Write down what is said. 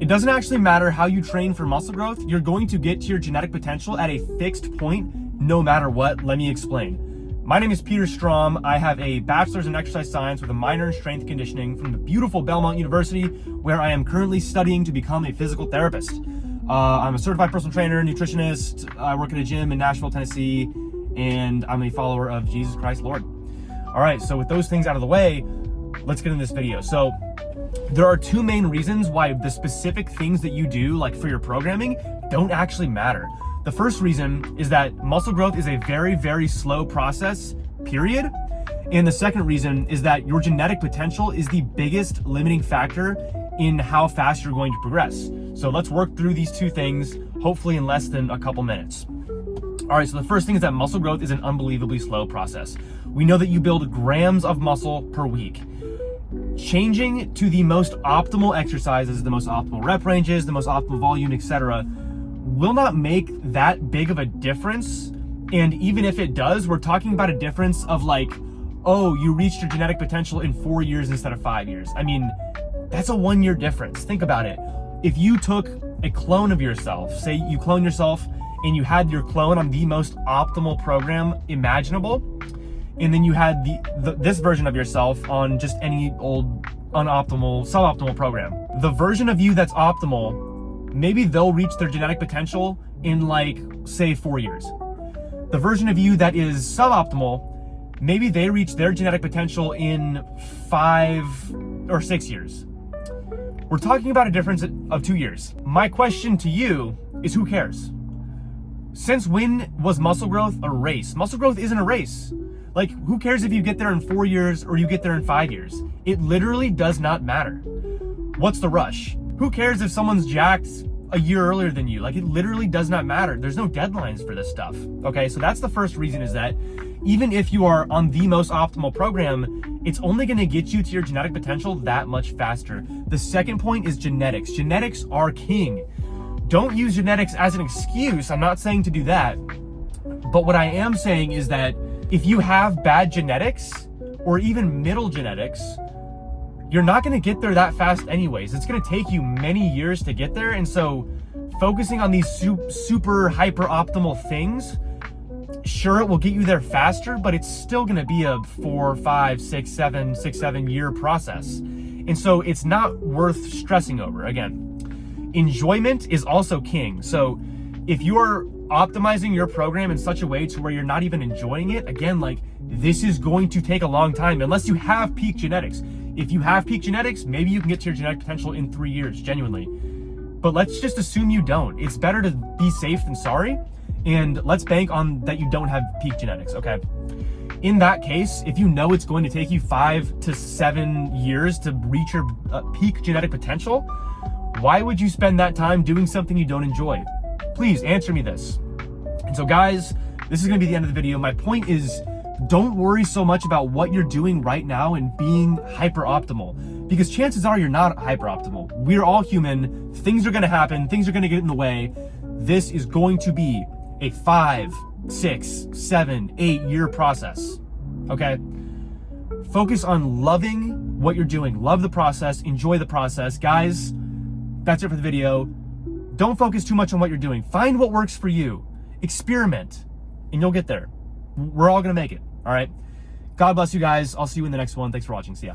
It doesn't actually matter how you train for muscle growth. You're going to get to your genetic potential at a fixed point, no matter what. Let me explain. My name is Peter Strom. I have a bachelor's in exercise science with a minor in strength conditioning from the beautiful Belmont University, where I am currently studying to become a physical therapist. I'm a certified personal trainer, nutritionist. I work at a gym in Nashville, Tennessee, and I'm a follower of Jesus Christ Lord. All right, so with those things out of the way, let's get into this video. So there are two main reasons why the specific things that you do, like for your programming, don't actually matter. The first reason is that muscle growth is a very, very slow process, period. And the second reason is that your genetic potential is the biggest limiting factor in how fast you're going to progress. So let's work through these two things, hopefully in less than a couple minutes. All right, so the first thing is that muscle growth is an unbelievably slow process. We know that you build grams of muscle per week. Changing to the most optimal exercises, the most optimal rep ranges, the most optimal volume, etc., will not make that big of a difference. And even if it does, we're talking about a difference of like, oh, you reached your genetic potential in 4 years instead of 5 years. I mean, that's a 1 year difference. Think about it. If you took a clone of yourself, say you clone yourself and you had your clone on the most optimal program imaginable, and then you had this version of yourself on just any old unoptimal, suboptimal program. The version of you that's optimal, maybe they'll reach their genetic potential in like, say 4 years. The version of you that is suboptimal, maybe they reach their genetic potential in 5 or 6 years. We're talking about a difference of 2 years. My question to you is, who cares? Since when was muscle growth a race? Muscle growth isn't a race. Like, who cares if you get there in 4 years or you get there in 5 years? It literally does not matter. What's the rush? Who cares if someone's jacked a year earlier than you? Like, it literally does not matter. There's no deadlines for this stuff. Okay, so that's the first reason, is that even if you are on the most optimal program, it's only gonna get you to your genetic potential that much faster. The second point is genetics. Genetics are king. Don't use genetics as an excuse. I'm not saying to do that. But what I am saying is that if you have bad genetics or even middle genetics, you're not going to get there that fast anyways. It's going to take you many years to get there. And so focusing on these super hyper optimal things, sure, it will get you there faster, but it's still going to be a 4, 5, 6, 7 year process. And so it's not worth stressing over. Again, enjoyment is also king. So if you're optimizing your program in such a way to where you're not even enjoying it, again, like, this is going to take a long time unless you have peak genetics. If you have peak genetics, maybe you can get to your genetic potential in 3 years, genuinely. But let's just assume you don't. It's better to be safe than sorry, and let's bank on that you don't have peak genetics, okay? In that case, if you know it's going to take you 5 to 7 years to reach your peak genetic potential, why would you spend that time doing something you don't enjoy? Please answer me this. And so guys, this is gonna be the end of the video. My point is, don't worry so much about what you're doing right now and being hyper optimal, because chances are you're not hyper optimal. We're all human. Things are gonna happen. Things are gonna get in the way. This is going to be a 5, 6, 7, 8 year process, okay? Focus on loving what you're doing. Love the process, enjoy the process. Guys, that's it for the video. Don't focus too much on what you're doing. Find what works for you. Experiment, and you'll get there. We're all gonna make it, all right? God bless you guys. I'll see you in the next one. Thanks for watching. See ya.